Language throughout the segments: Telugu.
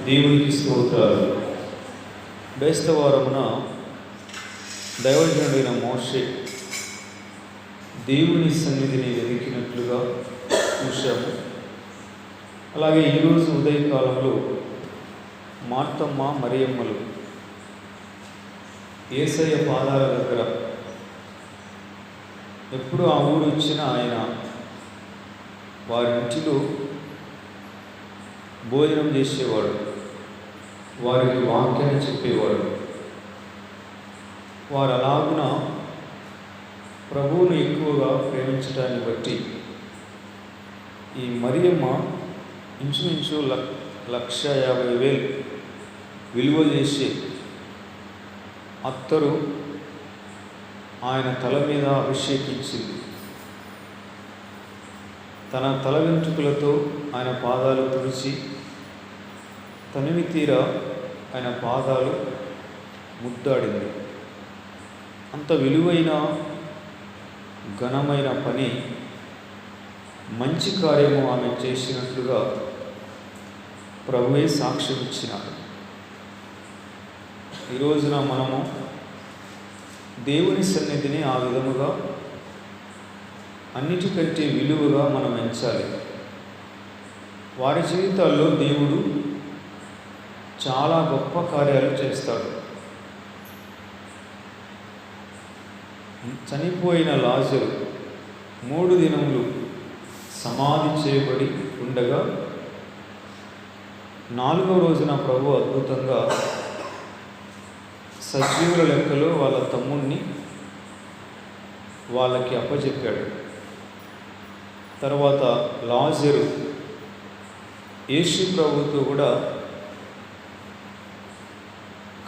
దేవునికి స్తోత్రాలు. బేస్తవారమున దైవజనుడైన మోషే దేవుని సన్నిధిని వెతికినట్లుగా చూశాము. అలాగే ఈరోజు ఉదయకాలంలో మార్తమ్మ మరియమ్మలు యేసయ్య పాదాల దగ్గర ఎప్పుడు ఆ ఊరు వచ్చినా ఆయన వారి ఇంటిలో భోజనం చేసేవాడు, వారికి వాక్యాన్ని చెప్పేవాడు. వారు అలాగున ప్రభువును ఎక్కువగా ప్రేమించడాన్ని బట్టి ఈ మరియమ్మ ఇంచుమించు 1,50,000 విలువ చేసే అత్తరు ఆయన తల మీద అభిషేకించింది. తన తల వెంట్రుకలతో ఆయన పాదాలు తుడిచి తనివి తీరా ఆయన పాదాలు ముద్దాడింది. అంత విలువైన ఘనమైన పని, మంచి కార్యము ఆమె చేసినట్లుగా ప్రభువే సాక్ష్యం ఇచ్చినాడు. ఈ రోజున మనము దేవుని సన్నిధిని ఆ విధముగా అన్నిటికంటే విలువగా మనం ఎంచాలి. వారి జీవితాల్లో దేవుడు చాలా గొప్ప కార్యాలు చేస్తాడు. చనిపోయిన లాజరు 3 దినములు సమాధి చేయబడి ఉండగా 4వ రోజున ప్రభు అద్భుతంగా సజీవుల లెక్కలో వాళ్ళ తమ్ముణ్ణి వాళ్ళకి అప్పచెప్పాడు. తర్వాత లాజరు యేసు ప్రభుతో కూడా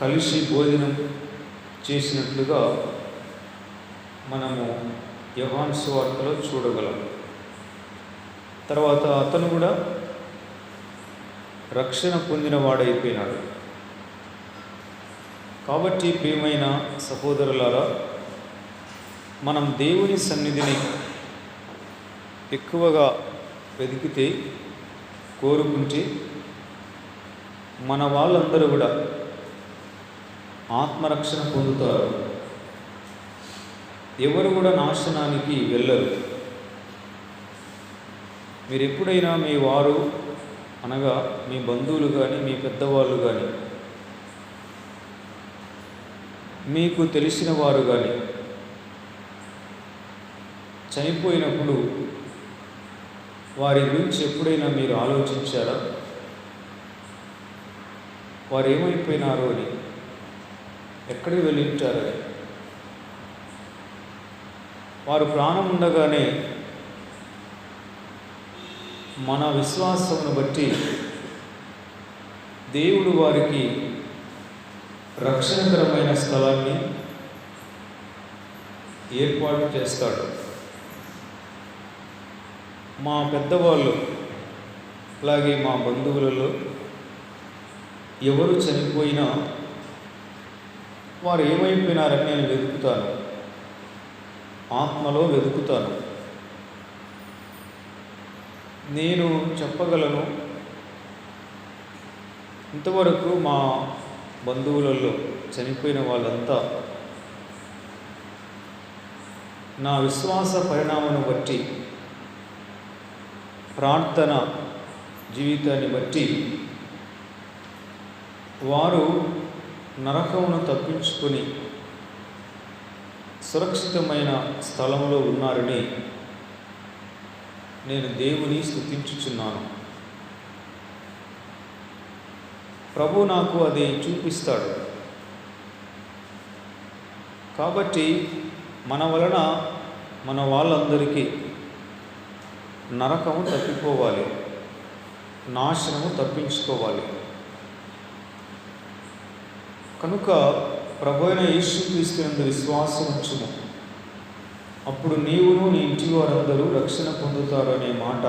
కలిసి భోజనం చేసినట్లుగా మనము యోహాను సువార్తలో చూడగలం. తర్వాత అతను కూడా రక్షణ పొందిన వాడైపోయినాడు. కాబట్టి ప్రియమైన సహోదరులారా, మనం దేవుని సన్నిధిని ఎక్కువగా వెతికితే, కోరుకుంటే మన వాళ్ళందరూ కూడా ఆత్మరక్షణ పొందుతారు. ఎవరు కూడా నాశనానికి వెళ్ళరు. మీరు ఎప్పుడైనా మీ వారు అనగా మీ బంధువులు కానీ, మీ పెద్దవాళ్ళు కానీ, మీకు తెలిసిన వారు కానీ చనిపోయినప్పుడు వారి గురించి ఎప్పుడైనా మీరు ఆలోచించారా? వారు ఏమైపోయినారో అని, ఎక్కడికి వెళ్ళింటారని. వారు ప్రాణం ఉండగానే మన విశ్వాసమును బట్టి దేవుడు వారికి రక్షణకరమైన స్థలాన్ని ఏర్పాటు చేస్తాడు. మా పెద్దవాళ్ళు అలాగే మా బంధువులలో ఎవరు చనిపోయినా వారు ఏమైపోయినారని నేను వెతుకుతాను, ఆత్మలో వెతుకుతాను. నేను చెప్పగలను, ఇంతవరకు మా బంధువులలో చనిపోయిన వాళ్ళంతా నా విశ్వాస పరిణామాన్ని బట్టి, ప్రార్థన జీవితాన్ని బట్టి వారు నరకమును తప్పించుకొని సురక్షితమైన స్థలంలో ఉన్నారని నేను దేవుని స్తుతించుచున్నాను. ప్రభు నాకు అది చూపిస్తాడు. కాబట్టి మన వలన మన వాళ్ళందరికీ నరకము తప్పిపోవాలి, నాశనము తప్పించుకోవాలి. కనుక ప్రభు అయిన యేసుక్రీస్తునందు విశ్వాసం ఉంచుము, అప్పుడు నీవును నీ ఇంటి వారందరూ రక్షణ పొందుతారు అనే మాట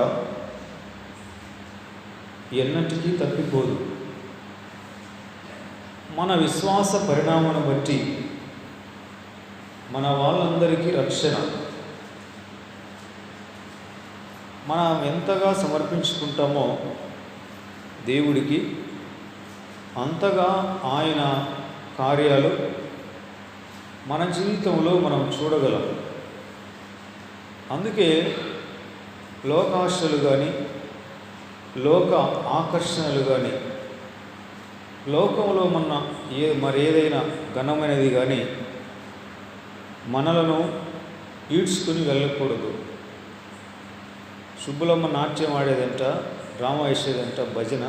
ఎన్నటికీ తప్పిపోదు. మన విశ్వాస పరిణామాన్ని బట్టి మన వాళ్ళందరికీ రక్షణ. మనం ఎంతగా సమర్పించుకుంటామో దేవుడికి అంతగా ఆయన కార్యాలు మన జీవితంలో మనం చూడగలం. అందుకే లోకాశలు కానీ, లోక ఆకర్షణలు కానీ, లోకంలో మరేదైనా ఘనమైనది కానీ మనలను ఈడ్చుకుని వెళ్ళకూడదు. సుబ్బులమ్మ నాట్యం ఆడేదంట, డ్రామా వేసేదంట, భజన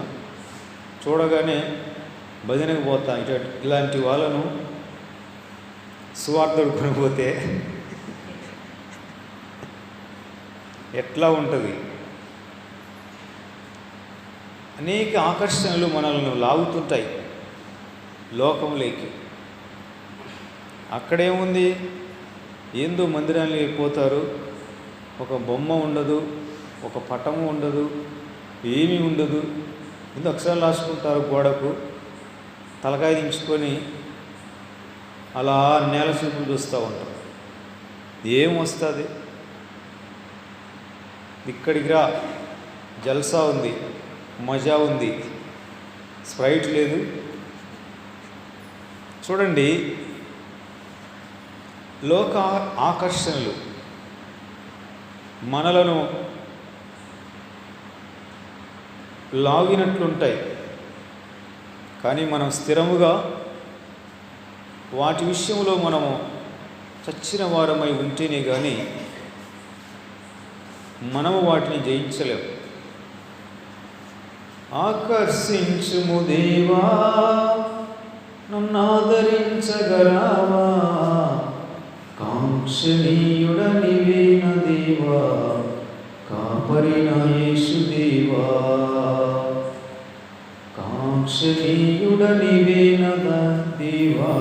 చూడగానే భజనకు పోతా. ఇలాంటి వాళ్ళను సువార్తడు కొనిపోతే ఎట్లా ఉంటుంది? అనేక ఆకర్షణలు మనల్ని లాగుతుంటాయి లోకంలోకి. అక్కడేముంది? ఏందో మందిరానికి పోతారు, ఒక బొమ్మ ఉండదు, ఒక పటము ఉండదు, ఏమీ ఉండదు. ముందు అక్షరాలు రాసుకుంటారు గోడకు, తలకాయ దించుకొని అలా నేల చూపులు చూస్తూ ఉంటారు. ఏం వస్తుంది? ఇక్కడికి రా, జల్సా ఉంది, మజా ఉంది, స్ప్రైట్ లేదు. చూడండి, లోక ఆకర్షణలు మనలను లాగినట్లుంటాయి. కానీ మనం స్థిరముగా వాటి విషయంలో మనము చచ్చిన వారమై ఉంటేనే కానీ మనము వాటిని జయించలేము. ఆకర్షించుము దేవా, నన్ను ఆదరించగరావా, కాంక్షణీయుడనివేన దేవా, కాపరిన యేసుదేవా, కాంక్షణీయుడనివేన దేవా,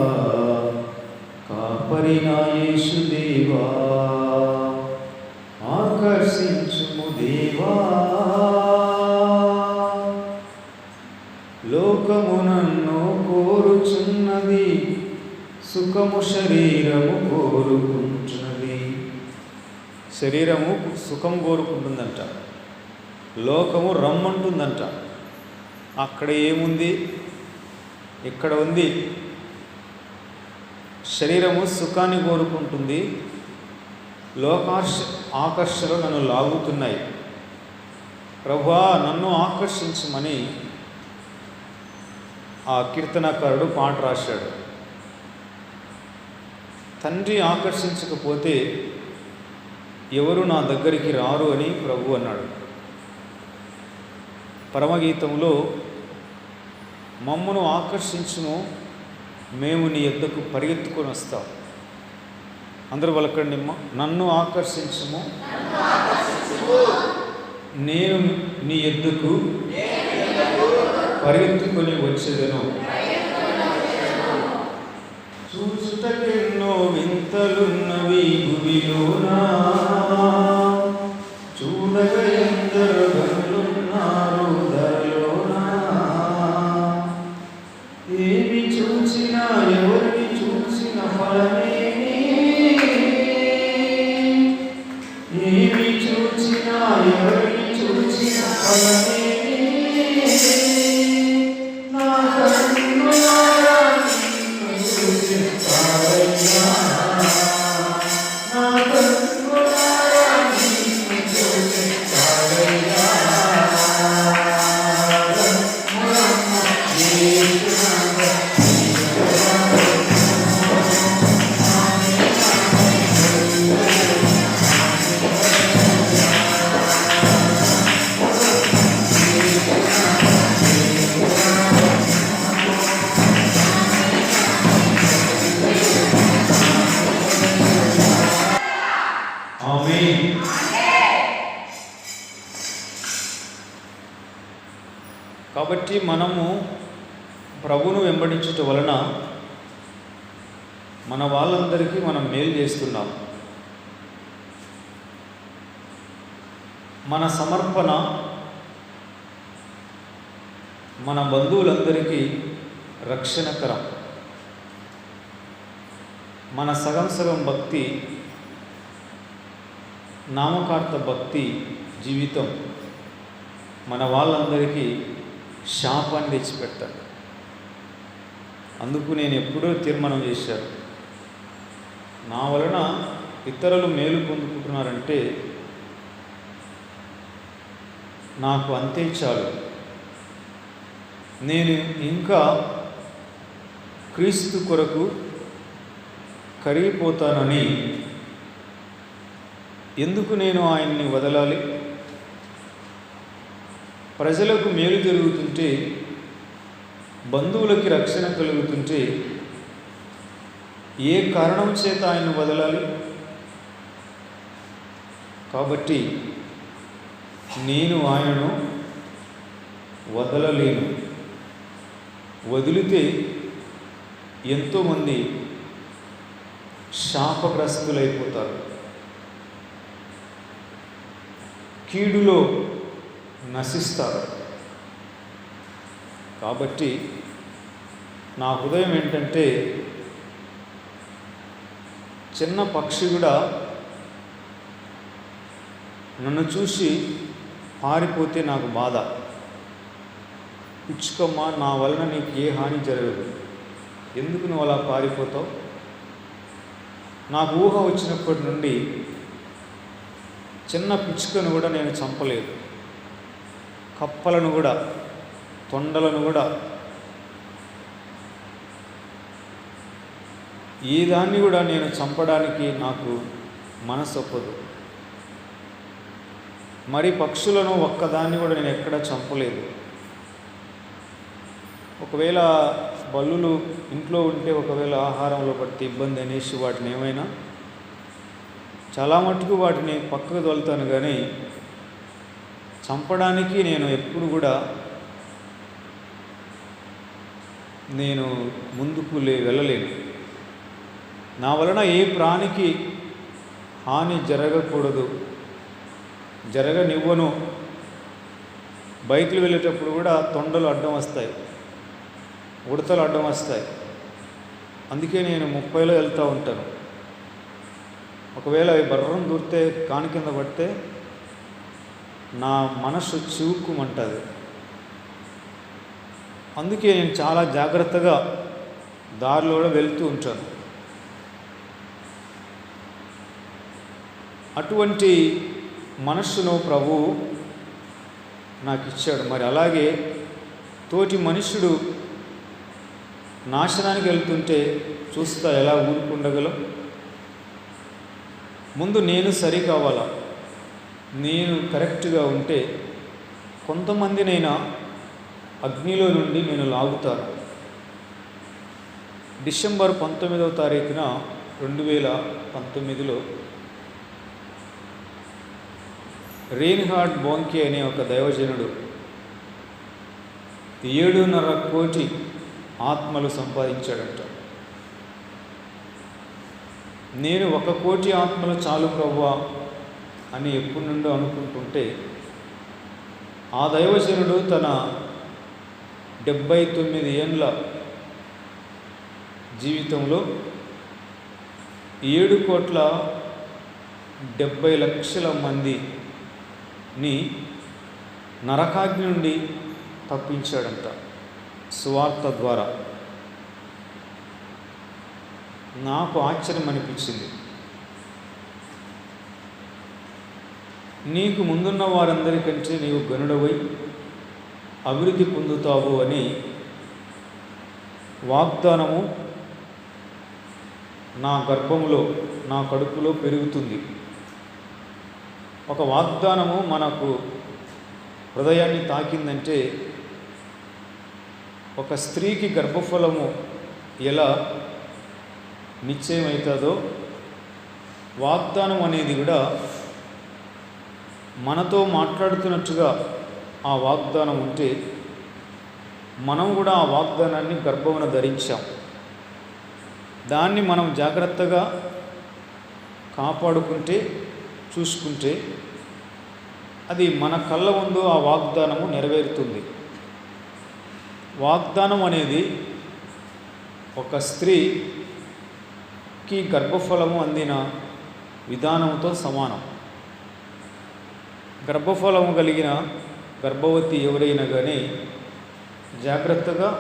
కాపరిన యేసుదేవా, ఆకర్షించుము దేవా. లోకము నన్ను కోరుచున్నది, సుఖము శరీరము కోరుకుంటున్నది. శరీరము సుఖం కోరుకుంటుందంట, లోకము రమ్మంటుందంట. అక్కడ ఏముంది? ఇక్కడ ఉంది. శరీరము సుఖాన్ని కోరుకుంటుంది, ఆకర్షణలు నన్ను లాగుతున్నాయి. ప్రభువా, నన్ను ఆకర్షించమని ఆ కీర్తనకారుడు పాట రాశాడు. తండ్రి ఆకర్షించకపోతే ఎవరు నా దగ్గరికి రారు అని ప్రభు అన్నాడు. పరమగీతంలో మమ్మను ఆకర్షించును, మేము నీ యొద్దకు పరిగెత్తుకొని వస్తాం. అందరూ పలకండి, నన్ను ఆకర్షించుము, నేను నీ యొద్దకు పరిగెత్తుకొని వచ్చేదను. చూచుటకెన్నో వింతలున్నవి భూమిలోనా, చూడగ ఎందరు గనులున్నారు ధరలోనా. ఏమి చూచినా ఎవరిని చూసిన ఫలమేమి, ఏమి చూచినా ఎవరిని చూసిన ఫలమేమి. కాబట్టి మనము ప్రభువును వెంబడించుట వలన మన వాళ్ళందరికీ మనం మేలు చేస్తున్నాం. మన సమర్పణ మన బంధువులందరికీ రక్షణకరం. మన సగం సగం భక్తి, నామకార్థ భక్తి జీవితం మన వాళ్ళందరికీ శాపాన్ని తెచ్చిపెడతాడు. అందుకు నేను ఎప్పుడూ తీర్మానం చేశాను, నా వలన ఇతరులు మేలు పొందుకుంటున్నారంటే నాకు అంతే చాలు. నేను ఇంకా క్రీస్తు కొరకు కరిగిపోతానని ఎందుకు నేను ఆయన్ని వదలాలి? ప్రజలకు మేలు జరుగుతుంటే, బంధువులకి రక్షణ కలుగుతుంటే ఏ కారణం చేత ఆయన్ని వదలాలి? కాబట్టి నేను ఆయనను వదలలేను. వదిలితే ఎంతోమంది శాపగ్రస్తులైపోతారు, కీడులో నశిస్తారు. కాబట్టి నా హృదయం ఏంటంటే, చిన్న పక్షి కూడా నన్ను చూసి పారిపోతే నాకు బాధ. పిచ్చుకమ్మ, నా వలన నీకు ఏ హాని జరగదు, ఎందుకు నువ్వు అలా పారిపోతావు? నాకు ఊహ వచ్చినప్పటి నుండి చిన్న పిచ్చుకను కూడా నేను చంపలేదు, కప్పలను కూడా, తొండలను కూడా, ఏ దాన్ని కూడా నేను చంపడానికి నాకు మనసు ఒప్పదు. మరి పక్షులను ఒక్కదాన్ని కూడా నేను ఎక్కడ చంపలేదు. ఒకవేళ బల్లులు ఇంట్లో ఉంటే, ఒకవేళ ఆహారంలో పడితే ఇబ్బంది అనేసి వాటిని ఏమైనా చాలా మటుకు వాటిని పక్కకు తోలుతాను, కానీ చంపడానికి నేను ఎప్పుడు కూడా నేను ముందుకు వెళ్ళలేను. నా వలన ఏ ప్రాణికి హాని జరగకూడదు, జరగనివ్వను. బైకులు వెళ్ళేటప్పుడు కూడా తొండలు అడ్డం వస్తాయి, ఉడతలు అడ్డం వస్తాయి. అందుకే నేను 30లో వెళ్తూ ఉంటాను. ఒకవేళ అవి బర్రం దూరితే, కాని కింద పడితే నా మనసు చివుక్కుమంటుంది. అందుకే నేను చాలా జాగ్రత్తగా దారిలో కూడా వెళ్తూ ఉంటాను. అటువంటి మనస్సును ప్రభువు నాకు ఇచ్చాడు. మరి అలాగే తోటి మనుష్యుడు నాశనానికి వెళ్తుంటే చూస్తా ఎలా ఊరుకుండగలం? ముందు నేను సరి కావాలా, నేను కరెక్ట్గా ఉంటే కొంతమందినైనా అగ్నిలో నుండి నేను లాగుతాను. డిసెంబర్ 19వ తారీఖున 2019లో రేన్హార్డ్ బోంకే అనే ఒక దైవజనుడు 7.5 కోటి ఆత్మలు సంపాదించాడంట. నేను 1 కోటి ఆత్మలు చాలు ప్రభువా అని ఎప్పటి నుండో అనుకుంటుంటే, ఆ దైవజనుడు తన 79 ఏండ్ల జీవితంలో 7,70,00,000 మందిని నరకాగ్ని నుండి తప్పించాడంట సువార్త ద్వారా. నాకు ఆశ్చర్యం అనిపించింది. నీకు ముందున్న వారందరికంటే నీవు గనుడవై అభివృద్ధి పొందుతావు అని వాగ్దానము నా గర్భంలో, నా కడుపులో పెరుగుతుంది. ఒక వాగ్దానము మనకు హృదయాన్ని తాకిందంటే, ఒక స్త్రీకి గర్భఫలము ఎలా నిశ్చయమవుతుందో, వాగ్దానం అనేది కూడా మనతో మాట్లాడుతున్నట్టుగా ఆ వాగ్దానం ఉంటే, మనం కూడా ఆ వాగ్దానాన్ని గర్భమున ధరించాం. దాన్ని మనం జాగ్రత్తగా కాపాడుకుంటే, చూసుకుంటే, అది మన కళ్ళ ముందు ఆ వాగ్దానము నెరవేరుతుంది. వాగ్దానం అనేది ఒక స్త్రీకి గర్భఫలము అందిన విధానంతో సమానం. గర్భఫలము కలిగిన గర్భవతి ఎవరైనా కానీ జాగ్రత్తగా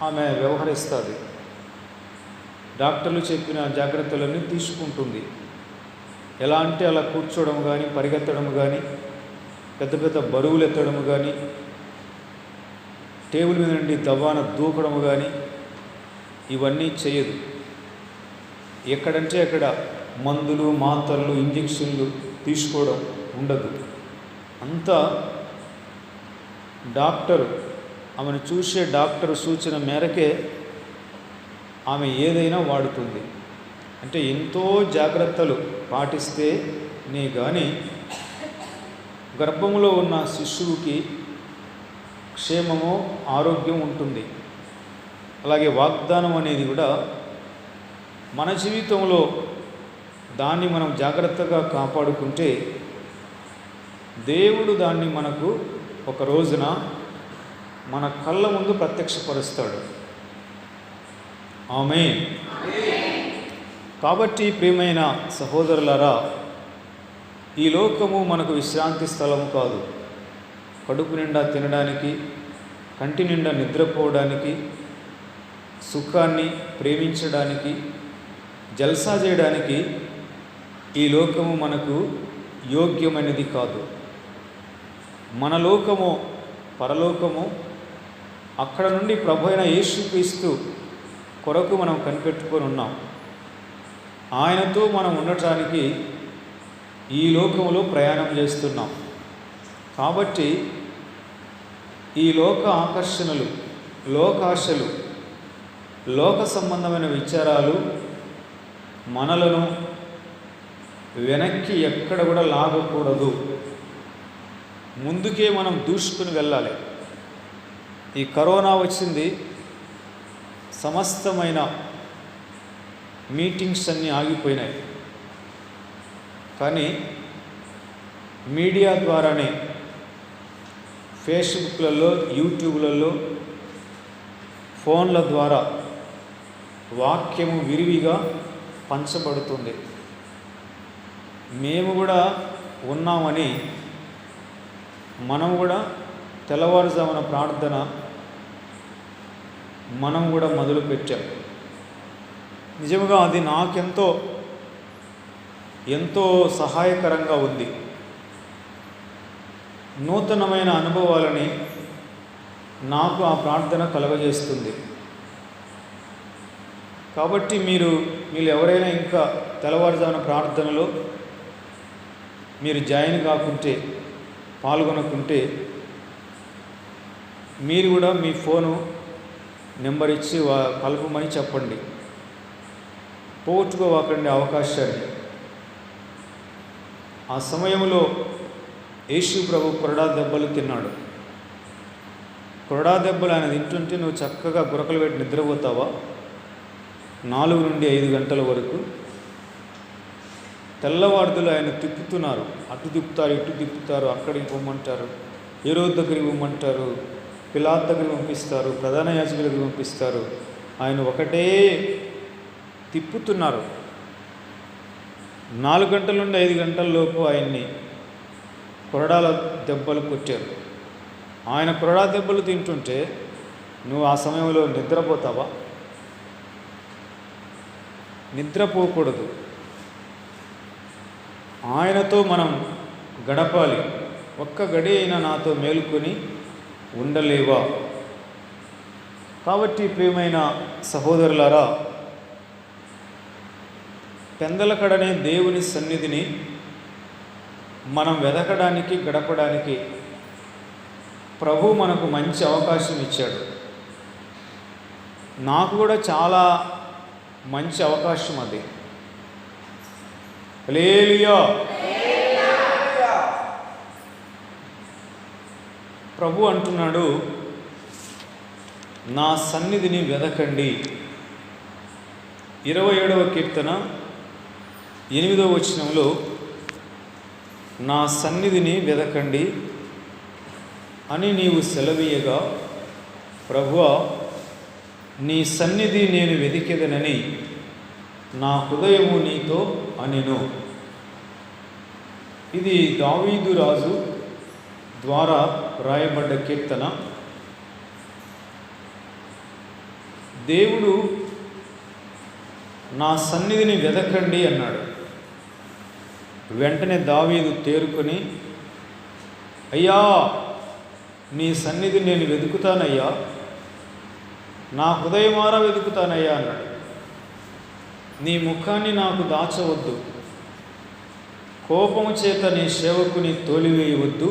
ఆమె వ్యవహరిస్తుంది. డాక్టర్లు చెప్పిన జాగ్రత్తలన్నీ తీసుకుంటుంది. ఎలా అంటే అలా కూర్చోవడం కానీ, పరిగెత్తడం కానీ, పెద్ద పెద్ద బరువులు ఎత్తడం కానీ, టేబుల్ మీద నుండి దవ్వాన దూకడం కానీ ఇవన్నీ చేయదు. ఎక్కడంటే అక్కడ మందులు, మాత్రలు, ఇంజెక్షన్లు తీసుకోవడం ఉండదు. అంతా ఆమెను చూసే డాక్టర్ సూచన మేరకే ఆమె ఏదైనా వాడుతుంది. అంటే ఎంతో జాగ్రత్తలు పాటిస్తేనే కానీ గర్భంలో ఉన్న శిశువుకి క్షేమము, ఆరోగ్యం ఉంటుంది. అలాగే వాగ్దానం అనేది కూడా మన జీవితంలో దాన్ని మనం జాగ్రత్తగా కాపాడుకుంటే దేవుడు దాన్ని మనకు ఒక రోజున మన కళ్ళ ముందు ప్రత్యక్షపరుస్తాడు. ఆమేన్. కాబట్టి ప్రియమైన సహోదరులారా, ఈ లోకము మనకు విశ్రాంతి స్థలము కాదు. కడుపు నిండా తినడానికి, కంటి నిండా నిద్రపోవడానికి, సుఖాన్ని ప్రేమించడానికి, జల్సా చేయడానికి ఈ లోకము మనకు యోగ్యమైనది కాదు. మన లోకము పరలోకము. అక్కడ నుండి ప్రభు అయిన యేసుక్రీస్తు కొరకు మనం కనిపెట్టుకొని ఉన్నాం. ఆయనతో మనం ఉండటానికి ఈ లోకములో ప్రయాణం చేస్తున్నాం. కాబట్టి ఈ లోక ఆకర్షణలు, లోకాశలు, లోక సంబంధమైన విచారాలు మనలను వెనక్కి ఎక్కడ కూడా లాగకూడదు. ముందుకే మనం దూసుకుని వెళ్ళాలి. ఈ కరోనా వచ్చింది, సమస్తమైన మీటింగ్స్ అన్నీ ఆగిపోయినాయి. కానీ మీడియా ద్వారానే, ఫేస్బుక్లలో, యూట్యూబ్లలో, ఫోన్ల ద్వారా వాక్యము విరివిగా పంచబడుతుంది. మేము కూడా ఉన్నామని మనం కూడా తెల్లవారుజామున ప్రార్థన మనం కూడా మొదలుపెట్టాం. నిజంగా అది ఎంతో సహాయకరంగా ఉంది. నూతనమైన అనుభవాలని నాకు ఆ ప్రార్థన కలుగజేస్తుంది. కాబట్టి మీరు ఎవరైనా ఇంకా తెల్లవారుజామున ప్రార్థనలో మీరు జాయిన్ కాకుంటే, పాల్గొనకుంటే, మీరు కూడా మీ ఫోను నెంబర్ ఇచ్చి కలపమని చెప్పండి. పోగొట్టుకోవాకండి అవకాశాన్ని. ఆ సమయంలో యేసు ప్రభు కొరడా దెబ్బలు తిన్నాడు. కొరడా దెబ్బలు ఆయన తింటుంటే నువ్వు చక్కగా గురకలు పెట్టి నిద్రపోతావా? 4 నుండి 5 గంటల వరకు. తెల్లవారుదులు ఆయన తిప్పుతున్నారు. అటు తిప్పుతారు, ఇటు తిప్పుతారు, అక్కడికి పొమ్మంటారు, హేరోదు దగ్గరికి పొమ్మంటారు, పిలాతు దగ్గరికి పంపిస్తారు, ప్రధాన యాజకులకు పంపిస్తారు. ఆయన ఒకటే తిప్పుతున్నారు. 4 గంటల నుండి 5 గంటల లోపు ఆయన్ని కొరడాల దెబ్బలు కొట్టారు. ఆయన కొరడా దెబ్బలు తింటుంటే నువ్వు ఆ సమయంలో నిద్రపోతావా? నిద్రపోకూడదు. ఆయనతో మనం గడపాలి. ఒక్క గడి అయినా నాతో మేలుకొని ఉండలేవా? కాబట్టి ప్రియమైన సహోదరులారా, పెందలకడనే దేవుని సన్నిధిని మనం వెదకడానికి, గడపడానికి ప్రభు మనకు మంచి అవకాశం ఇచ్చాడు. నాకు కూడా చాలా మంచి అవకాశం అది. హల్లెలూయా. ప్రభు అంటున్నాడు, నా సన్నిధిని వెదకండి. 27వ కీర్తన 8వ వచనంలో నా సన్నిధిని వెదకండి అని నీవు సెలవీయగా, ప్రభువా నీ సన్నిధి నేను వెదికెదనని నా హృదయము నీతో అనెను. ఇది దావీదు రాజు ద్వారా రాయబడ్డ కీర్తన. దేవుడు నా సన్నిధిని వెదకండి అన్నాడు. వెంటనే దావీదు తేరుకొని, అయ్యా నీ సన్నిధిని నేను వెతుకుతానయ్యా, నా హృదయమారా వెతుకుతానయ్యా అన్నాడు. నీ ముఖాన్ని నాకు దాచవద్దు, కోపము చేత నీ సేవకుని తోలివేయవద్దు,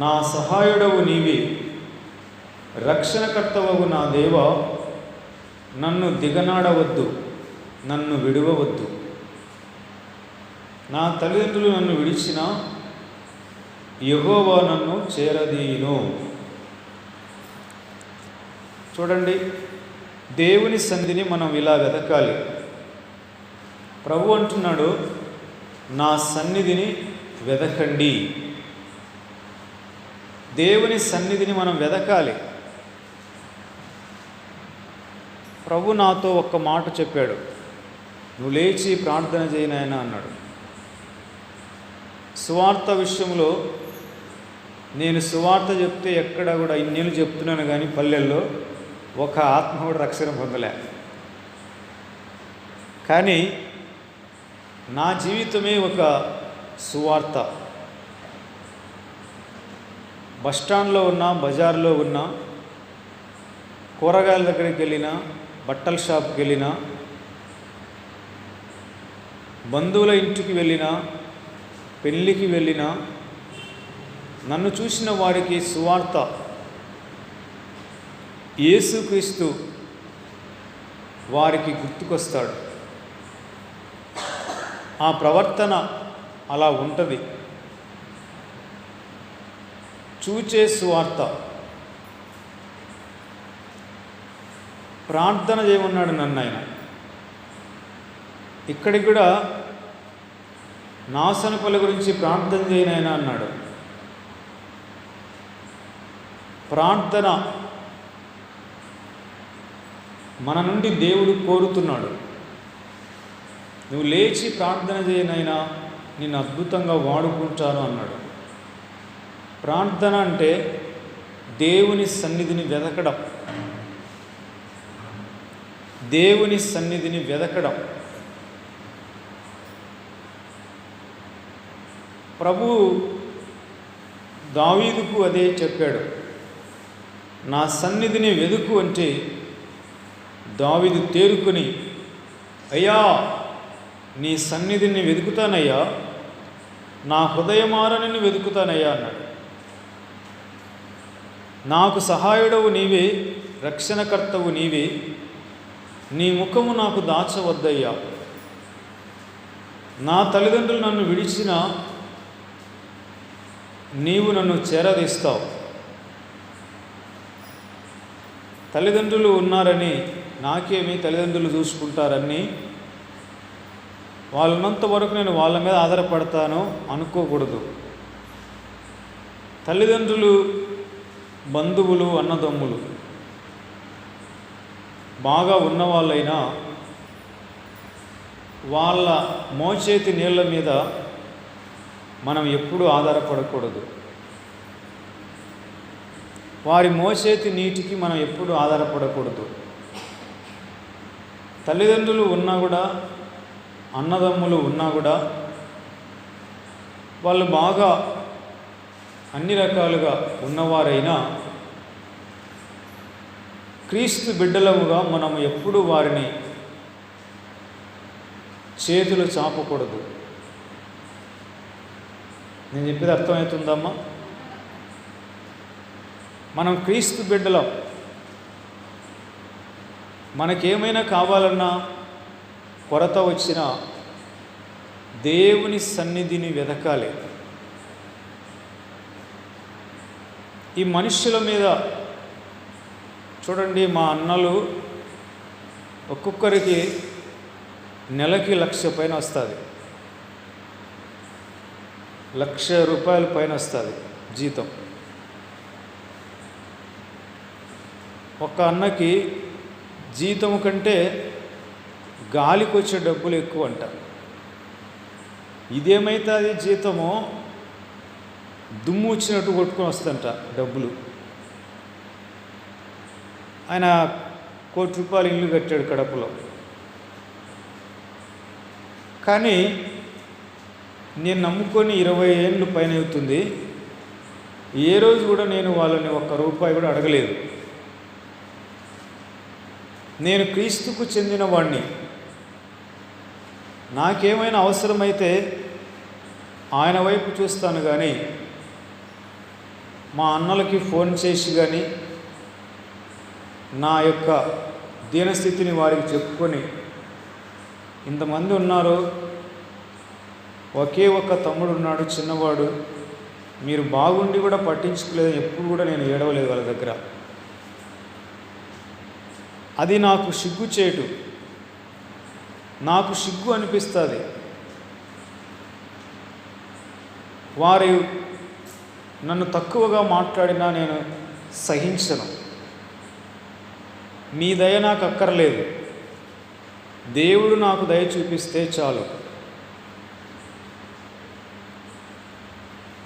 నా సహాయుడవు నీవే, రక్షణకర్తవగు నా దేవా, నన్ను దిగనాడవద్దు, నన్ను విడువవద్దు. నా తల్లిదండ్రులు నన్ను విడిచినా యెహోవా నన్ను చేరదీయును. చూడండి, దేవుని సన్నిధిని మనం ఇలా వెతకాలి. ప్రభు అంటున్నాడు, నా సన్నిధిని వెతకండి. దేవుని సన్నిధిని మనం వెతకాలి. ప్రభు నాతో ఒక్క మాట చెప్పాడు, నువ్వు లేచి ప్రార్థన చేయి నాయనా అన్నాడు. సువార్త విషయంలో నేను సువార్త చెప్తే ఎక్కడ కూడా ఇన్నేళ్ళు చెప్తున్నాను, కానీ పల్లెల్లో ఒక ఆత్మ కూడా రక్షణ పొందలే. కానీ నా జీవితమే ఒక సువార్త. బస్టాండ్లో ఉన్నా, బజార్లో ఉన్నా, కూరగాయల దగ్గరికి వెళ్ళినా, బట్టల షాప్కి వెళ్ళినా, బంధువుల ఇంటికి వెళ్ళినా, పెళ్ళికి వెళ్ళినా, నన్ను చూసిన వారికి సువార్త యేసుక్రీస్తు వారికి గుర్తుకొస్తాడు. ఆ ప్రవర్తన అలా ఉంటుంది. చూచే సువార్త. ప్రార్థన చేయమన్నాడు నన్ను ఆయన. ఇక్కడికి కూడా నాశనపల గురించి ప్రార్థన చేయనైనా అన్నాడు. ప్రార్థన మన నుండి దేవుడు కోరుతున్నాడు. నువ్వు లేచి ప్రార్థన చేయనైనా నిన్ను అద్భుతంగా వాడుకుంటాను అన్నాడు. ప్రార్థన అంటే దేవుని సన్నిధిని వెతకడం. దేవుని సన్నిధిని వెతకడం. ప్రభు దావీదుకు అదే చెప్పాడు, నా సన్నిధిని వెతుకు అంటే దావీదు తేరుకొని, అయ్యా నీ సన్నిధిని వెతుకుతానయ్యా, నా హృదయమార నిన్ను వెతుకుతానయ్యా అన్నాడు. నాకు సహాయుడవు నీవే, రక్షణకర్తవు నీవే, నీ ముఖము నాకు దాచవద్దయ్యా. నా తల్లిదండ్రులు నన్ను విడిచినా నీవు నన్ను చేరదీస్తావు. తల్లిదండ్రులు ఉన్నారని నాకేమి తల్లిదండ్రులు చూసుకుంటారని వాళ్ళున్నంత వరకు నేను వాళ్ళ మీద ఆధారపడతాను అనుకోకూడదు. తల్లిదండ్రులు, బంధువులు, అన్నదమ్ములు బాగా ఉన్నవాళ్ళైనా వాళ్ళ మోచేతి నీళ్ళ మీద మనం ఎప్పుడూ ఆధారపడకూడదు. వారి మోచేతి నీటికి మనం ఎప్పుడూ ఆధారపడకూడదు. తల్లిదండ్రులు ఉన్నా కూడా, అన్నదమ్ములు ఉన్నా కూడా, వాళ్ళు బాగా అన్ని రకాలుగా ఉన్నవారైనా క్రీస్తు బిడ్డలముగా మనం ఎప్పుడూ వారిని చేతులు చాపకూడదు. నేను చెప్పేది అర్థమవుతుందమ్మా? మనం క్రీస్తు బిడ్డలం. మనకేమైనా కావాలన్నా, కొరత వచ్చినా దేవుని సన్నిధిని వెతకాలి. ఈ మనుష్యుల మీద చూడండి, మా అన్నలు ఒక్కొక్కరికి నెలకి 1,00,000 పైన వస్తుంది. 1,00,000 రూపాయల పైన వస్తుంది జీతం. ఒక అన్నకి జీతం కంటే గాలికి వచ్చే డబ్బులు ఎక్కువ అంట. ఇదేమైతే అది జీతమో దుమ్ము వచ్చినట్టు కొట్టుకొని వస్తుందంట డబ్బులు. ఆయన ₹1,00,00,000 ఇల్లు కట్టాడు కడపలో. కానీ నేను నమ్ముకొని 20 ఏళ్ళు పైన అవుతుంది. ఏ రోజు కూడా నేను వాళ్ళని ₹1 కూడా అడగలేదు. నేను క్రీస్తుకు చెందిన వాడిని. నాకేమైనా అవసరమైతే ఆయన వైపు చూస్తాను కానీ మా అన్నలకి ఫోన్ చేసి కానీ నా యొక్క దీనస్థితిని వారికి చెప్పుకొని, ఇంతమంది ఉన్నారు, ఒకే ఒక్క తమ్ముడు ఉన్నాడు చిన్నవాడు, మీరు బాగుండి కూడా పట్టించుకోలేదని ఎప్పుడు కూడా నేను ఏడవలేదు వాళ్ళ దగ్గర. అది నాకు సిగ్గుచేటు, నాకు సిగ్గు అనిపిస్తుంది. వారు నన్ను తక్కువగా మాట్లాడినా నేను సహించను. మీ దయ నాకు అక్కర్లేదు, దేవుడు నాకు దయ చూపిస్తే చాలు.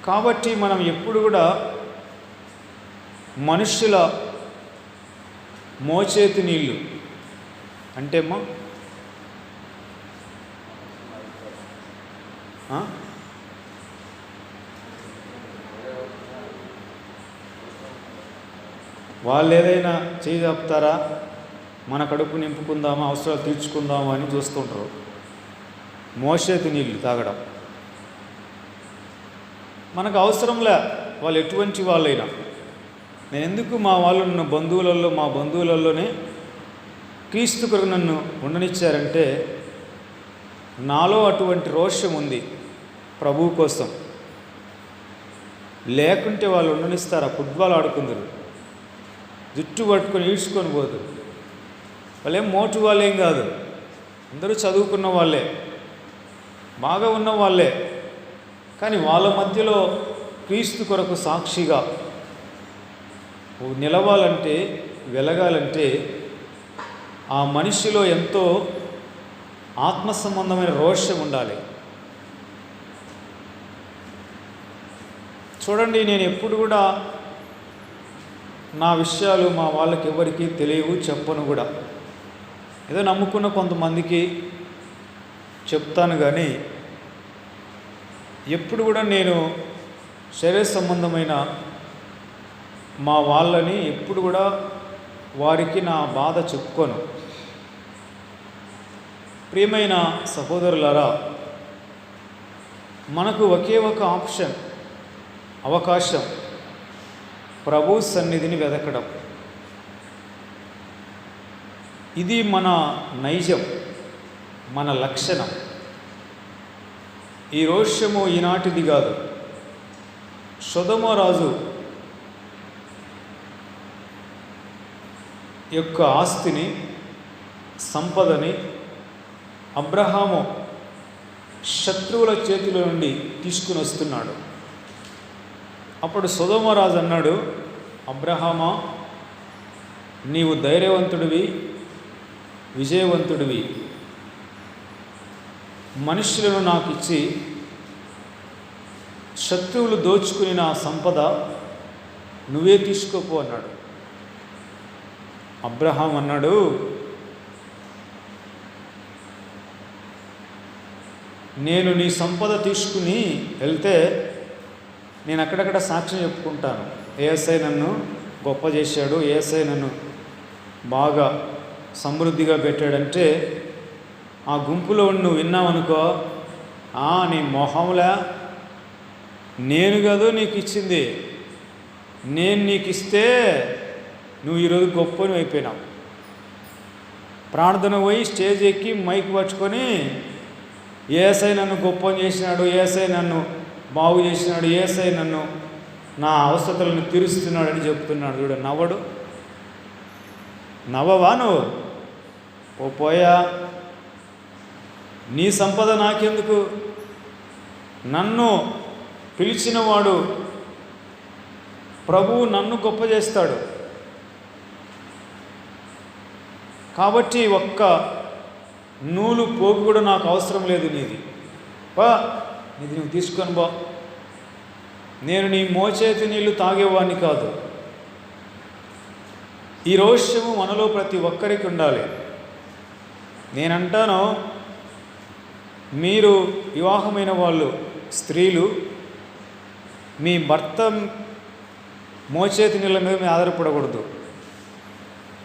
కాబట్టి మనం ఎప్పుడు కూడా మనుష్యుల మోచేతి నీళ్ళు అంటే వాళ్ళు ఏదైనా చేయి చెప్తారా, మన కడుపు నింపుకుందామా, అవసరాలు తీర్చుకుందామా అని చూస్తుంటారు. మోచేతి నీళ్ళు తాగడం మనకు అవసరంలే, వాళ్ళు ఎటువంటి వాళ్ళైనా. నేను ఎందుకు మా వాళ్ళు నన్ను మా బంధువులలోనే క్రీస్తు కొరకు నన్ను ఉండనిచ్చారంటే, నాలో అటువంటి రోషం ఉంది ప్రభువు కోసం. లేకుంటే వాళ్ళు ఉండనిస్తారా? ఫుట్బాల్ ఆడుకుందరు, జుట్టు పట్టుకొని ఈడ్చుకొని పోదురు. వాళ్ళేం మోటు వాళ్ళేం కాదు, అందరూ చదువుకున్న వాళ్ళే, బాగా ఉన్న వాళ్ళే. కానీ వాళ్ళ మధ్యలో క్రీస్తు కొరకు సాక్షిగా నిలవాలంటే, వెలగాలంటే ఆ మనిషిలో ఎంతో ఆత్మ సంబంధమైన రోషం ఉండాలి. చూడండి, నేను ఎప్పుడు కూడా నా విషయాలు మా వాళ్ళకి ఎవరికి తెలియవు, చెప్పను కూడా. ఏదో నమ్ముకున్న కొంతమందికి చెప్తాను కానీ ఎప్పుడు కూడా నేను శరీర సంబంధమైన మా వాళ్ళని ఎప్పుడు కూడా వారికి నా బాధ చెప్పుకోను. ప్రియమైన సహోదరులారా, మనకు ఒకే ఒక అవకాశం ప్రభు సన్నిధిని వెదకడం. ఇది మన నైజం, మన లక్షణం. ఈ రోషము ఈనాటిది కాదు. సొదొమ రాజు యొక్క ఆస్తిని, సంపదని అబ్రహాము శత్రువుల చేతిలో నుండి తీసుకుని వస్తున్నాడు. అప్పుడు సొదొమ రాజు అన్నాడు, అబ్రహామా, నీవు ధైర్యవంతుడివి, విజయవంతుడివి. మనుష్యులను నాకు ఇచ్చి శత్రువులు దోచుకుని నా సంపద నువ్వే తీసుకోపో అన్నాడు. అబ్రహాం అన్నాడు, నేను నీ సంపద తీసుకుని వెళ్తే నేను అక్కడక్కడ సాక్ష్యం చెప్పుకుంటాను. ఏఎస్ఐ నన్ను గొప్ప చేశాడు, ఏఎస్ఐ నన్ను బాగా సమృద్ధిగా పెట్టాడంటే ఆ గుంపులో నువ్వు విన్నావనుకో, నీ మొహంలా, నేను కాదు నీకు ఇచ్చింది, నేను నీకు ఇస్తే నువ్వు ఈరోజు గొప్పని అయిపోయినావు. ప్రార్థన పోయి స్టేజ్ ఎక్కి మైక్ పట్టుకొని ఏఎస్ఐ నన్ను గొప్పని చేసినాడు, ఏఎస్ఐ నన్ను బాగు చేసినాడు, ఏఎస్ఐ నన్ను నా అవసరతలను తీరుస్తున్నాడు అని చెప్తున్నాడు. చూడ, నవ్వడు. నవ్వవా నువ్వు? పోయా, నీ సంపద నాకెందుకు? నన్ను పిలిచినవాడు ప్రభువు నన్ను గొప్ప చేస్తాడు. కాబట్టి ఒక్క నూలు పోగు కూడా నాకు అవసరం లేదు. నీది నువ్వు తీసుకొని బా. నేను నీ మోచేతి నీళ్ళు తాగేవాడిని కాదు. ఈ రోషము మనలో ప్రతి ఒక్కరికి ఉండాలి. నేనంటాను, మీరు వివాహమైన వాళ్ళు స్త్రీలు మీ భర్త మోచేతి నీళ్ళ మీద మీరు ఆధారపడకూడదు.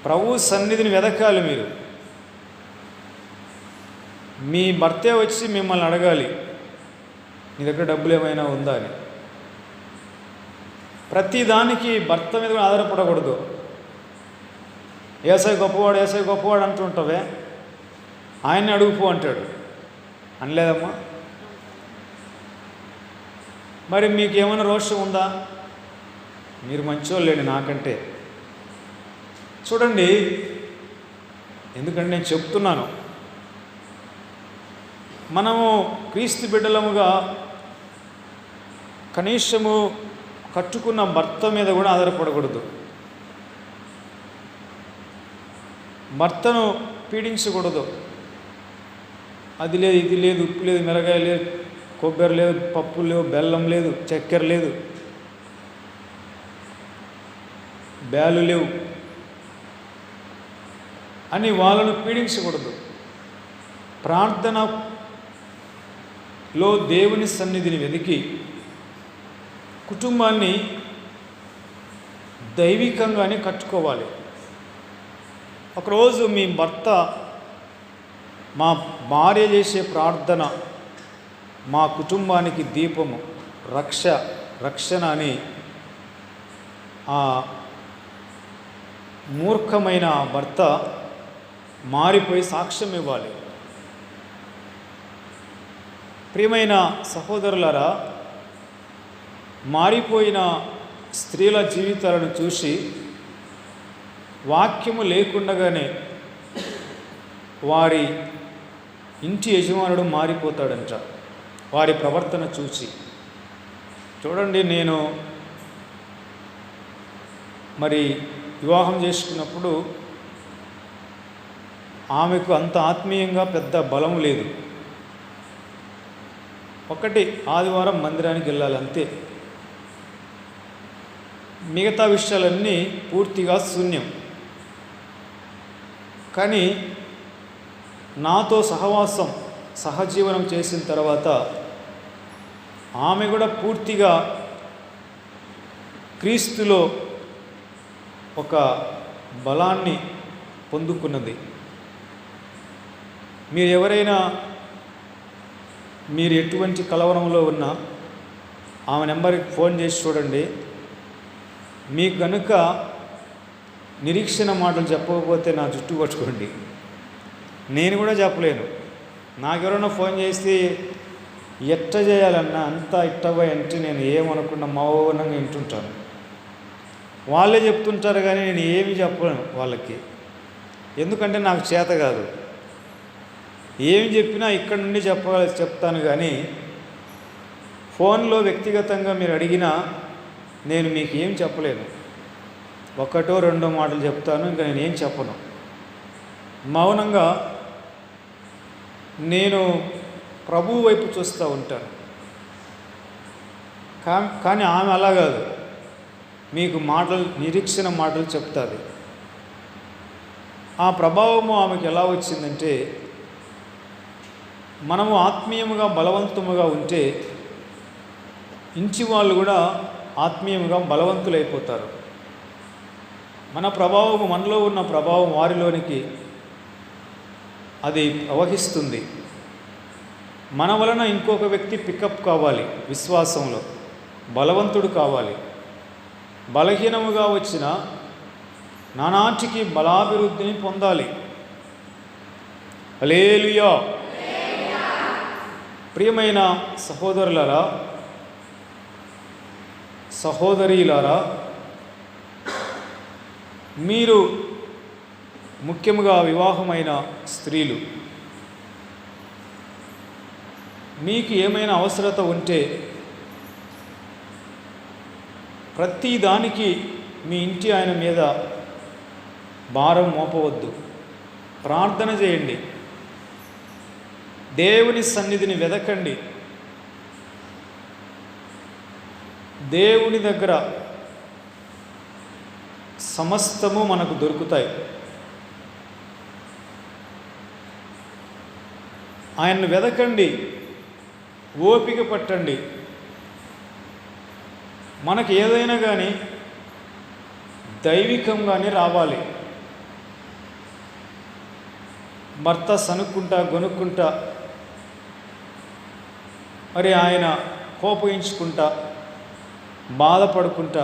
ప్రభు సన్నిధిని వెదకాలి. మీరు మీ భర్తే వచ్చి మిమ్మల్ని అడగాలి, నీ దగ్గర డబ్బులు ఏమైనా ఉందా అని. ప్రతిదానికి భర్త మీద ఆధారపడకూడదు. ఏసై గొప్పవాడు, ఏసై గొప్పవాడు అంటుంటావే, ఆయన్ని అడుగుపో అంటాడు. అనలేదమ్మా? మరి మీకు ఏమైనా రోషం ఉందా? మీరు మంచోళ్ళండి నాకంటే. చూడండి, ఎందుకంటే నేను చెప్తున్నాను, మనము క్రీస్తు బిడ్డలముగా కనీసము కట్టుకున్న భర్త మీద కూడా ఆధారపడకూడదు. భర్తను పీడించకూడదు. అది లేదు, ఇది లేదు, ఉప్పు లేదు, మిరగాయ లేదు, కొబ్బరి లేదు, పప్పు లేవు, బెల్లం లేదు, చక్కెర లేదు, బ్యాలు లేవు అని వాళ్ళను పీడించకూడదు. ప్రార్థనలో దేవుని సన్నిధిని వెతికి కుటుంబాన్ని దైవికంగానే కట్టుకోవాలి. ఒకరోజు మీ భర్త, మా భార్య చేసే ప్రార్థన మా కుటుంబానికి దీపము, రక్షణ అని ఆ మూర్ఖమైన భర్త మారిపోయి సాక్ష్యం ఇవ్వాలి. ప్రియమైన సహోదరులారా, మారిపోయిన స్త్రీల జీవితాలను చూసి వాక్యము లేకుండగానే వారి ఇంటి యజమానుడు మారిపోతాడంట వారి ప్రవర్తన చూసి. చూడండి, నేను మరి వివాహం చేసుకున్నప్పుడు ఆమెకు అంత ఆత్మీయంగా పెద్ద బలం లేదు. ఒకటి, ఆదివారం మందిరానికి వెళ్ళాలి అంతే. మిగతా విషయాలన్నీ పూర్తిగా శూన్యం. కానీ నాతో సహజీవనం చేసిన తర్వాత ఆమె కూడా పూర్తిగా క్రీస్తులో ఒక బలాన్ని పొందుకున్నది. మీరు ఎటువంటి కలవరంలో ఉన్నా ఆమె నెంబర్కి ఫోన్ చేసి చూడండి. మీకు కనుక నిరీక్షణ మాటలు చెప్పకపోతే నా జుట్టు పట్టుకోండి. నేను కూడా చెప్పలేను. నాకెవరైనా ఫోన్ చేసి ఎట్ట చేయాలన్నా అంతా ఇట్టబోయి అంటే నేను ఏమనుకున్నా మౌనంగా వింటుంటాను. వాళ్ళే చెప్తుంటారు కానీ నేను ఏమి చెప్పను వాళ్ళకి. ఎందుకంటే నాకు చేత కాదు. ఏమి చెప్పినా ఇక్కడ నుండి చెప్తాను కానీ ఫోన్లో వ్యక్తిగతంగా మీరు అడిగినా నేను మీకు ఏం చెప్పలేను. ఒకటో రెండో మాటలు చెప్తాను, ఇంకా నేను ఏం చెప్పను. మౌనంగా నేను ప్రభువు వైపు చూస్తూ ఉంటాను. కానీ ఆమె అలా కాదు, మీకు నిరీక్షణ మాటలు చెప్తుంది. ఆ ప్రభావము ఆమెకు ఎలా వచ్చిందంటే, మనము ఆత్మీయముగా బలవంతముగా ఉంటే ఇంటి వాళ్ళు కూడా ఆత్మీయముగా బలవంతులైపోతారు. మన ప్రభావము, మనలో ఉన్న ప్రభావం వారిలోనికి అది ప్రవహిస్తుంది. మన వలన ఇంకొక వ్యక్తి పికప్ కావాలి, విశ్వాసంలో బలవంతుడు కావాలి. బలహీనముగా వచ్చిన నానాటికి బలాభివృద్ధిని పొందాలి. హల్లెలూయా. ప్రియమైన సహోదరులారా, సహోదరీలారా, మీరు ముఖ్యముగా వివాహమైన స్త్రీలు, మీకు ఏమైనా అవసరత ఉంటే ప్రతి దానికి మీ ఇంటి ఆయన మీద భారం మోపవద్దు. ప్రార్థన చేయండి, దేవుని సన్నిధిని వెదకండి, దేవుని దగ్గర సమస్తము మనకు దొరుకుతాయి. ఆయన్ను వెదకండి, ఓపిక పట్టండి. మనకి ఏదైనా కానీ దైవికంగానే రావాలి. భర్త సనుక్కుంటా గొనుక్కుంటా, మరి ఆయన కోపగించుకుంటా, బాధపడుకుంటా,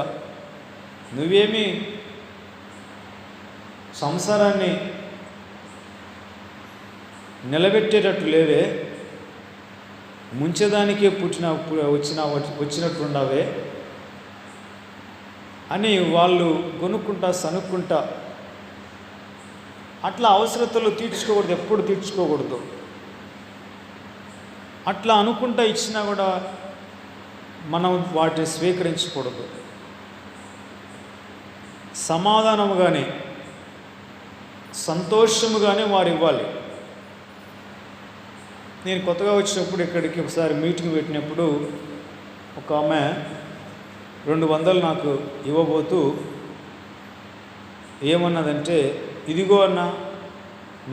నువ్వేమీ సంసారాన్ని నిలబెట్టేటట్టు లేవే, ముంచేదానికే వచ్చినట్టుండవే అని వాళ్ళు గొనుక్కుంటా సనుక్కుంటా, అట్లా అవసరతలు తీర్చుకోకూడదు, ఎప్పుడు తీర్చుకోకూడదు. అట్లా అనుకుంటా ఇచ్చినా కూడా మనం వాటిని స్వీకరించకూడదు. సమాధానముగానే సంతోషముగానే వారు ఇవ్వాలి. నేను కొత్తగా వచ్చినప్పుడు ఇక్కడికి ఒకసారి మీటింగ్ పెట్టినప్పుడు ఒక ఆమె 200 నాకు ఇవ్వబోతూ ఏమన్నదంటే, ఇదిగో అన్న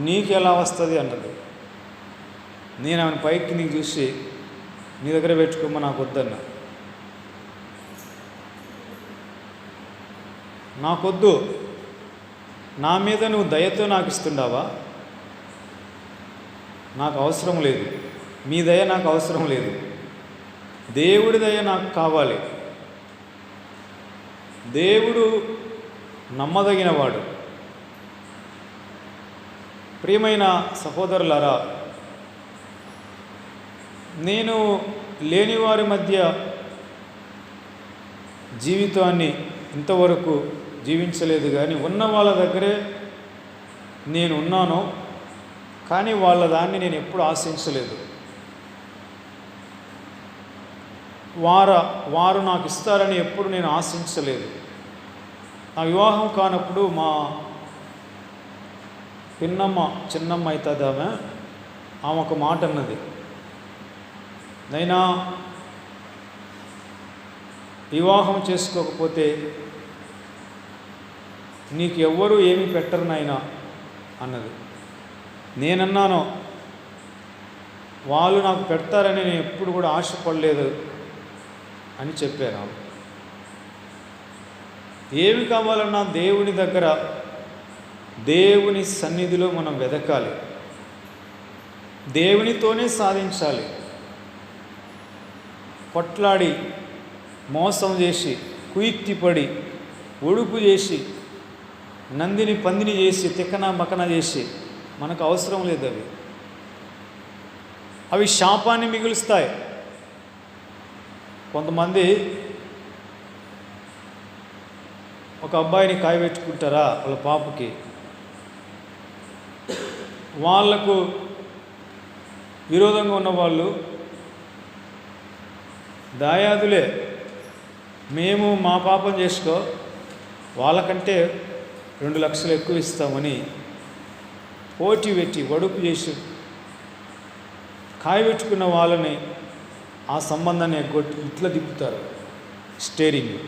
నీకు ఎలా వస్తుంది అన్నది. నేను ఆమెను పైకి నీకు చూసి, నీ దగ్గర పెట్టుకోమని నాకు వద్దన్నా. నాకొద్దు, నా మీద నువ్వు దయతో నాకు ఇస్తుండావా? నాకు అవసరం లేదు, మీ దయ నాకు అవసరం లేదు, దేవుడి దయ నాకు కావాలి. దేవుడు నమ్మదగినవాడు. ప్రియమైన సహోదరులారా, నేను లేనివారి మధ్య జీవితాన్ని ఇంతవరకు జీవించలేదు, కానీ ఉన్న వాళ్ళ దగ్గరే నేను ఉన్నాను. కానీ వాళ్ళ దాన్ని నేను ఎప్పుడు ఆశించలేదు. వారు నాకు ఇస్తారని ఎప్పుడు నేను ఆశించలేదు. నా వివాహం కానప్పుడు మా పిన్నమ్మ, చిన్నమ్మ అవుతుంది ఆమె ఒక మాట అన్నది, నైనా వివాహం చేసుకోకపోతే నీకు ఎవ్వరూ ఏమీ పెట్టరు నాయనా అన్నది. నేనన్నాను, వాళ్ళు నాకు పెడతారని నేను ఎప్పుడు కూడా ఆశపడలేదు అని చెప్పాను. ఏమి కావాలన్నా దేవుని దగ్గర, దేవుని సన్నిధిలో మనం వెదకాలి, దేవునితోనే సాధించాలి. కొట్లాడి, మోసం చేసి, కుయుక్తిపడి, ఒడుపు చేసి, నందిని పందిని చేసి, తిక్కన మకన చేసి మనకు అవసరం లేదు. అవి శాపాన్ని మిగులుస్తాయి. కొంతమంది ఒక అబ్బాయిని కాయబెట్టుకుంటారా వాళ్ళ పాపకి, వాళ్లకు విరోధంగా ఉన్నవాళ్ళు దాయాదులే, మేము మా పాపం చేసుకో, వాళ్ళకంటే 2 లక్షలు ఎక్కువ ఇస్తామని పోటీ పెట్టి వడుపు చేసి కాయబెట్టుకున్న వాళ్ళని ఆ సంబంధాన్ని ఎగ్గొట్టి ఇట్లా తిప్పుతారు స్టేరింగ్.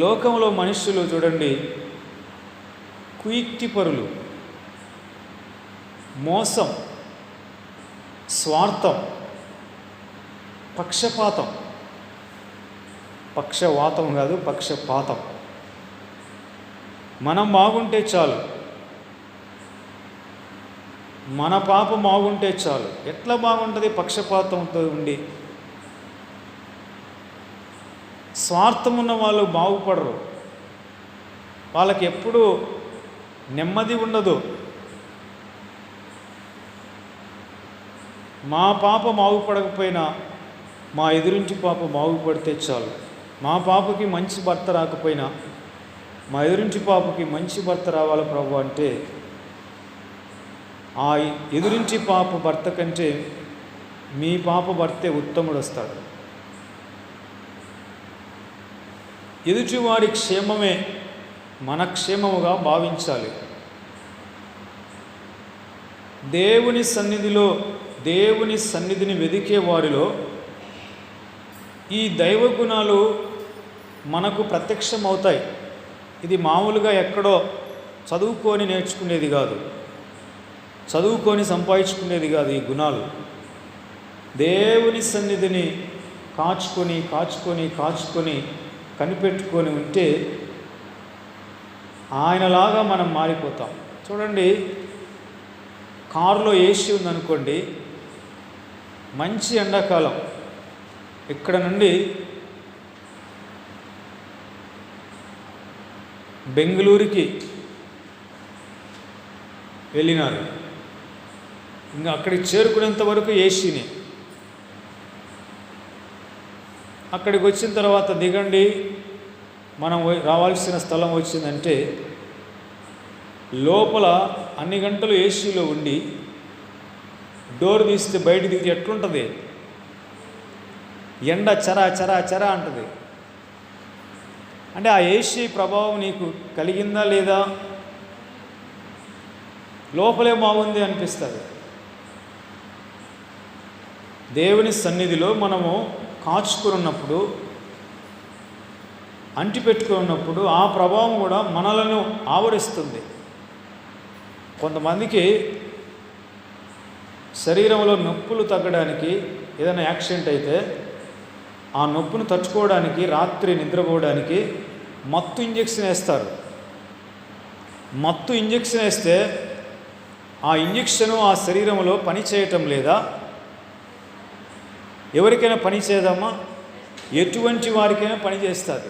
లోకంలో మనుషులు చూడండి, కుయుక్తిపరులు, మోసం, స్వార్థం, పక్షపాతం, పక్షవాతం కాదు పక్షపాతం. మనం బాగుంటే చాలు, మన పాప బాగుంటే చాలు. ఎట్లా బాగుంటుంది? పక్షపాతంతో ఉండి. స్వార్థం ఉన్న వాళ్ళు బాగుపడరు, వాళ్ళకి ఎప్పుడూ నెమ్మది ఉండదు. మా పాప బాగుపడకపోయినా మా ఎదురింటి పాప బాగుపడితే చాలు. మా పాపకి మంచి భర్త రాకపోయినా మా ఎదురింటి పాపకి మంచి భర్త రావాలి ప్రభు అంటే, ఆ ఎదురింటి పాప భర్త కంటే మీ పాప భర్తే ఉత్తముడు వస్తాడు. ఎదుటివాడి క్షేమమే మన క్షేమముగా భావించాలి. దేవుని సన్నిధిలో, దేవుని సన్నిధిని వెదికే వారిలో ఈ దైవ గుణాలు మనకు ప్రత్యక్షమవుతాయి. ఇది మామూలుగా ఎక్కడో చదువుకొని నేర్చుకునేది కాదు, చదువుకొని సంపాదించుకునేది కాదు. ఈ గుణాలు దేవుని సన్నిధిని కాచుకొని కాచుకొని కాచుకొని కనిపెట్టుకొని ఉంటే ఆయనలాగా మనం మారిపోతాం. చూడండి, కారులో ఏసీ ఉందనుకోండి, మంచి ఎండాకాలం ఇక్కడ నుండి బెంగళూరుకి వెళ్ళినారు, ఇంకా అక్కడికి చేరుకునేంత వరకు ఏసీనే. అక్కడికి వచ్చిన తర్వాత దిగండి, మనం రావాల్సిన స్థలం వచ్చిందంటే లోపల అన్ని గంటలు ఏసీలో ఉండి డోర్ తీస్తే బయట దిగితే ఎట్లుంటుంది? ఎండ చరా చరా చరా అంటుంది. అంటే ఆ ఏసీ ప్రభావం నీకు కలిగిందా లేదా? లోపలే బాగుంది అనిపిస్తుంది. దేవుని సన్నిధిలో మనము కాచుకున్నప్పుడు, అంటిపెట్టుకున్నప్పుడు ఆ ప్రభావం కూడా మనలను ఆవరిస్తుంది. కొంతమందికి శరీరంలో నొప్పులు తగ్గడానికి, ఏదైనా యాక్సిడెంట్ అయితే ఆ నొప్పును తట్టుకోవడానికి రాత్రి నిద్రపోవడానికి మత్తు ఇంజెక్షన్ వేస్తారు. మత్తు ఇంజెక్షన్ వేస్తే ఆ ఇంజెక్షను ఆ శరీరంలో పని చేయటం లేదా? ఎవరికైనా పని చేయదమ్మా? ఎటువంటి వారికైనా పని చేస్తుంది.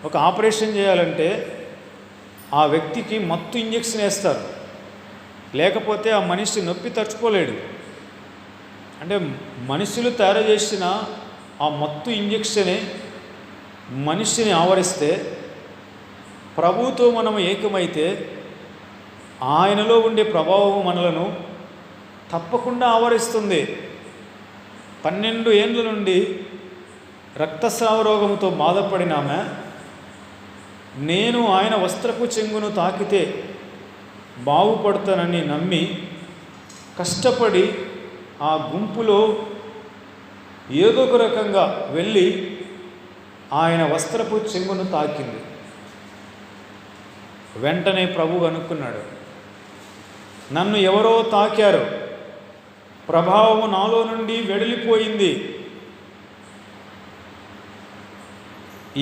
ఒక ఆపరేషన్ చేయాలంటే ఆ వ్యక్తికి మత్తు ఇంజెక్షన్ వేస్తారు, లేకపోతే ఆ మనిషి నొప్పి తట్టుకోలేడు. అంటే మనుషులు తయారు చేసిన ఆ మత్తు ఇంజెక్షనే మనిషిని ఆవరిస్తే, ప్రభువుతో మనం ఏకమైతే ఆయనలో ఉండే ప్రభావం మనలను తప్పకుండా ఆవరిస్తుంది. 12 ఏండ్ల నుండి రక్తస్రావ రోగంతో బాధపడినామె, నేను ఆయన వస్త్రపు చెంగును తాకితే బాగుపడతానని నమ్మి కష్టపడి ఆ గుంపులో ఏదో ఒక రకంగా వెళ్ళి ఆయన వస్త్రపు చెంగును తాకింది. వెంటనే ప్రభువు అనుకున్నాడు, నన్ను ఎవరో తాకారు, ప్రభావము నాలో నుండి వెడలిపోయింది.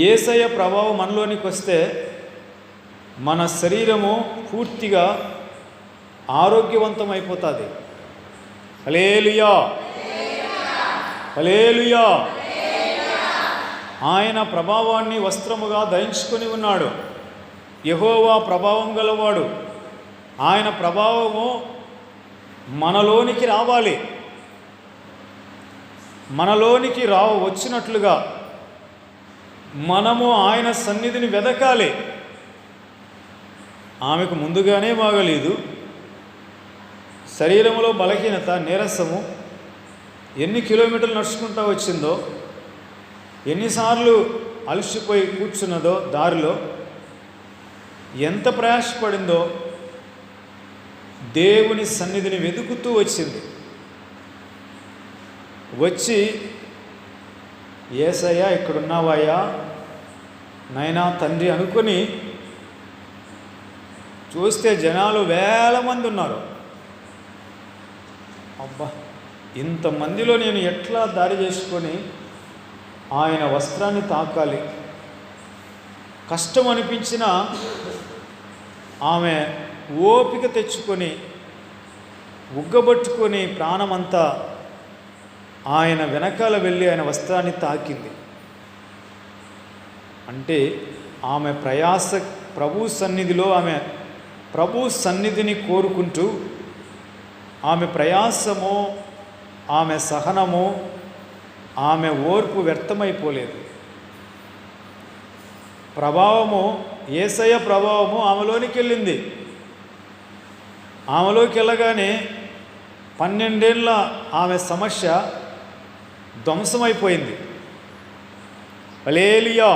యేసయ్య ప్రభావం మనలోనికి వస్తే మన శరీరము పూర్తిగా ఆరోగ్యవంతమైపోతుంది. హల్లెలూయా, హల్లెలూయా. ఆయన ప్రభావాన్ని వస్త్రముగా ధరించుకొని ఉన్నాడు. యెహోవా ప్రభావం గలవాడు. ఆయన ప్రభావము మనలోనికి రావాలి. మనలోనికి వచ్చినట్లుగా మనము ఆయన సన్నిధిని వెదకాలి. ఆమెకు ముందుగానే బాగలేదు, శరీరంలో బలహీనత, నీరసము, ఎన్ని కిలోమీటర్లు నడుచుకుంటూ వచ్చిందో, ఎన్నిసార్లు అలసిపోయి కూర్చున్నదో, దారిలో ఎంత ప్రయాసపడిందో, దేవుని సన్నిధిని వెతుకుతూ వచ్చింది. వచ్చి, యేసయ్యా ఇక్కడున్నావయ్యా నాయనా తండ్రి అనుకొని చూస్తే జనాలు వేల మంది ఉన్నారు. అబ్బా, ఇంతమందిలో నేను ఎట్లా దారి చేసుకొని ఆయన వస్త్రాన్ని తాకాలి? కష్టం అనిపించినా ఆమె ఓపిక తెచ్చుకొని ఉగ్గబట్టుకొని ప్రాణమంతా ఆయన వెనకాల వెళ్ళి ఆయన వస్త్రాన్ని తాకింది. అంటే ఆమె ప్రయాస ప్రభు సన్నిధిలో, ఆమె ప్రభు సన్నిధిని కోరుకుంటూ ఆమె ప్రయాసము, ఆమె సహనము, ఆమె ఓర్పు వ్యర్థమైపోలేదు. ప్రభావము, యేసయ్య ప్రభావము ఆమెలోనికి వెళ్ళింది. ఆమెలోకి వెళ్ళగానే 12 ఏళ్ళ ఆమె సమస్య ధ్వంసమైపోయింది. హల్లెలూయా.